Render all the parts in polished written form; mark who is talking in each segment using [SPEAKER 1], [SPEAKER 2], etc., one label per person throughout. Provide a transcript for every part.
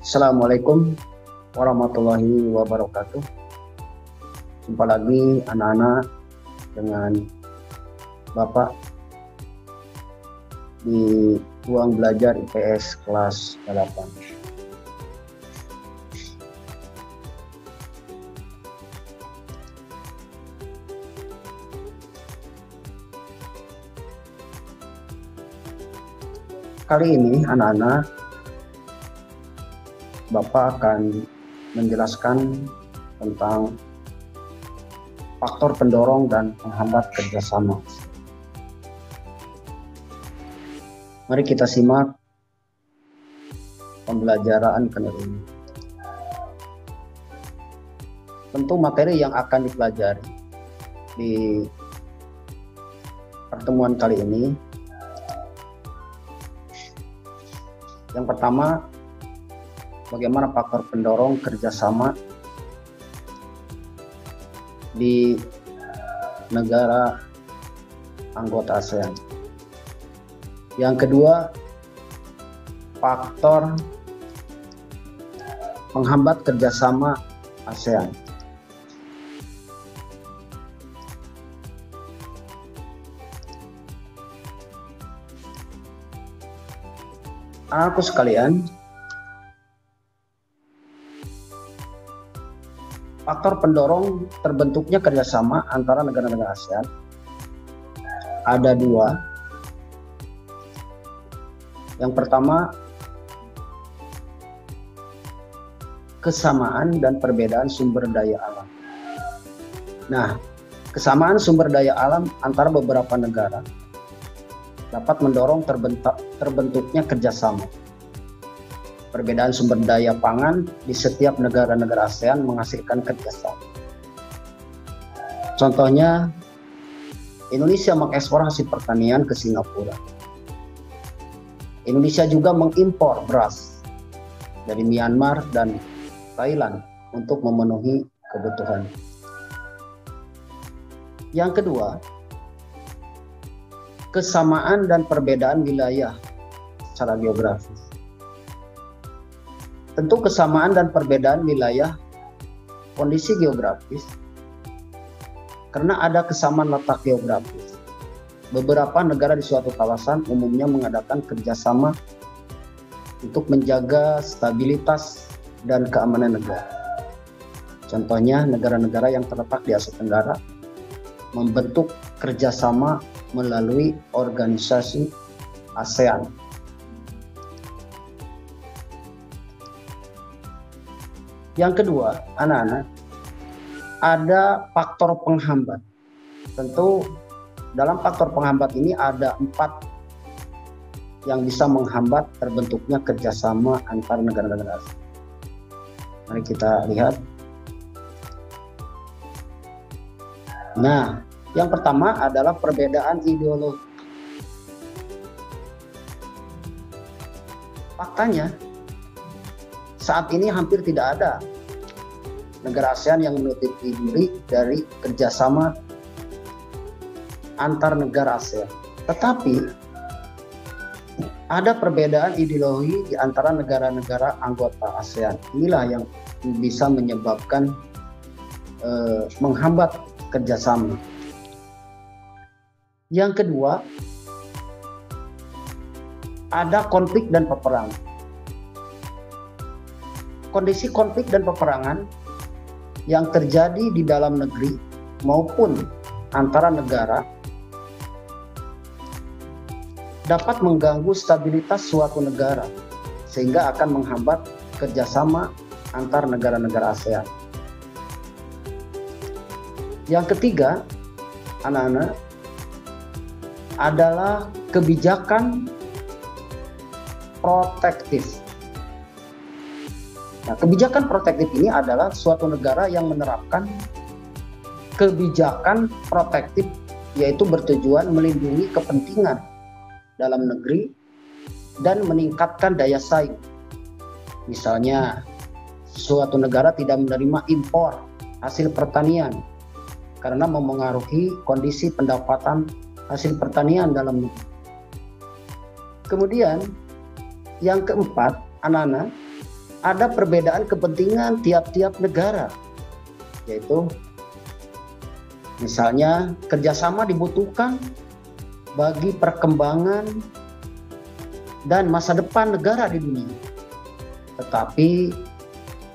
[SPEAKER 1] Assalamualaikum warahmatullahi wabarakatuh. Jumpa lagi anak-anak dengan Bapak di ruang belajar IPS kelas 8. Kali ini anak-anak, Bapak akan menjelaskan tentang faktor pendorong dan penghambat kerjasama. Mari kita simak pembelajaran kali ini. Tentu materi yang akan dipelajari di pertemuan kali ini, yang pertama, bagaimana faktor pendorong kerjasama di negara anggota ASEAN. Yang kedua, faktor penghambat kerjasama ASEAN. Anakku sekalian, faktor pendorong terbentuknya kerjasama antara negara-negara ASEAN ada dua. Yang pertama, kesamaan dan perbedaan sumber daya alam. Nah, kesamaan sumber daya alam antara beberapa negara dapat mendorong terbentuknya kerjasama. Perbedaan sumber daya pangan di setiap negara-negara ASEAN menghasilkan kerjasama. Contohnya, Indonesia mengekspor hasil pertanian ke Singapura. Indonesia juga mengimpor beras dari Myanmar dan Thailand untuk memenuhi kebutuhan. Yang kedua, kesamaan dan perbedaan wilayah secara geografis. Tentu kesamaan dan perbedaan wilayah kondisi geografis karena ada kesamaan letak geografis. Beberapa negara di suatu kawasan umumnya mengadakan kerjasama untuk menjaga stabilitas dan keamanan negara. Contohnya negara-negara yang terletak di Asia Tenggara membentuk kerjasama melalui organisasi ASEAN. Yang kedua, anak-anak, ada faktor penghambat. Tentu dalam faktor penghambat ini ada 4 yang bisa menghambat terbentuknya kerjasama antar negara-negara ASEAN. Mari kita lihat. Nah, yang pertama adalah perbedaan ideologi. Faktanya, saat ini hampir tidak ada negara ASEAN yang menutupi diri dari kerjasama antar negara ASEAN. Tetapi ada perbedaan ideologi di antara negara-negara anggota ASEAN. Inilah yang bisa menyebabkan menghambat kerjasama. Yang kedua, ada konflik dan peperangan. Kondisi konflik dan peperangan yang terjadi di dalam negeri maupun antara negara dapat mengganggu stabilitas suatu negara sehingga akan menghambat kerjasama antar negara-negara ASEAN. Yang ketiga, anak-anak, adalah kebijakan protektif. Nah, kebijakan protektif ini adalah suatu negara yang menerapkan kebijakan protektif, yaitu bertujuan melindungi kepentingan dalam negeri dan meningkatkan daya saing. Misalnya, suatu negara tidak menerima impor hasil pertanian karena memengaruhi kondisi pendapatan hasil pertanian dalam negeri. Kemudian, yang keempat, anak-anak, ada perbedaan kepentingan tiap-tiap negara, yaitu misalnya kerjasama dibutuhkan bagi perkembangan dan masa depan negara di dunia. Tetapi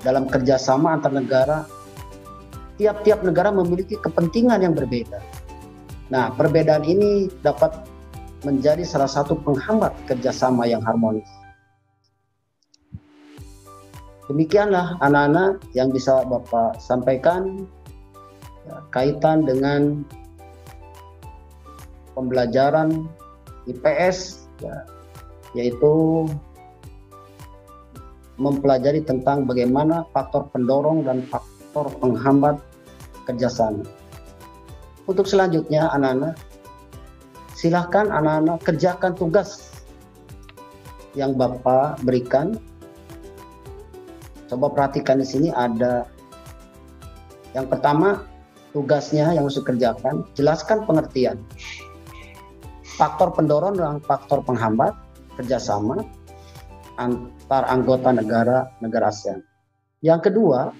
[SPEAKER 1] dalam kerjasama antar negara, tiap-tiap negara memiliki kepentingan yang berbeda. Nah, perbedaan ini dapat menjadi salah satu penghambat kerjasama yang harmonis. Demikianlah anak-anak yang bisa Bapak sampaikan kaitan dengan pembelajaran IPS, yaitu mempelajari tentang bagaimana faktor pendorong dan faktor penghambat kerjasama. Untuk selanjutnya anak-anak, silahkan anak-anak kerjakan tugas yang Bapak berikan. Coba perhatikan di sini ada yang pertama, tugasnya yang harus dikerjakan, jelaskan pengertian faktor pendorong dan faktor penghambat kerjasama antar anggota negara ASEAN. Yang kedua,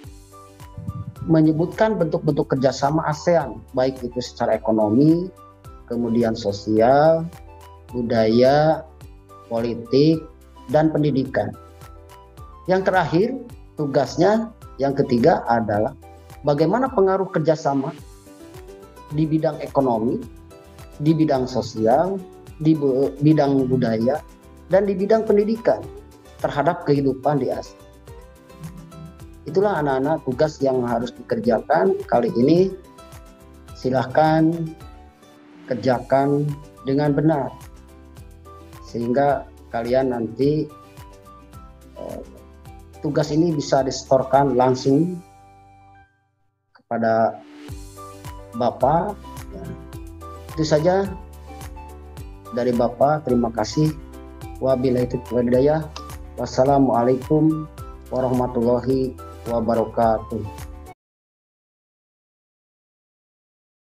[SPEAKER 1] menyebutkan bentuk-bentuk kerjasama ASEAN, baik itu secara ekonomi, kemudian sosial, budaya, politik, dan pendidikan. Yang terakhir, tugasnya yang ketiga adalah bagaimana pengaruh kerjasama di bidang ekonomi, di bidang sosial, di bidang budaya, dan di bidang pendidikan terhadap kehidupan di ASEAN. Itulah anak-anak tugas yang harus dikerjakan kali ini. Silahkan kerjakan dengan benar sehingga kalian nanti tugas ini bisa disetorkan langsung kepada Bapak. Itu saja dari Bapak. Terima kasih. Wabillahi taufiq wal hidayah. Wassalamualaikum warahmatullahi wabarakatuh.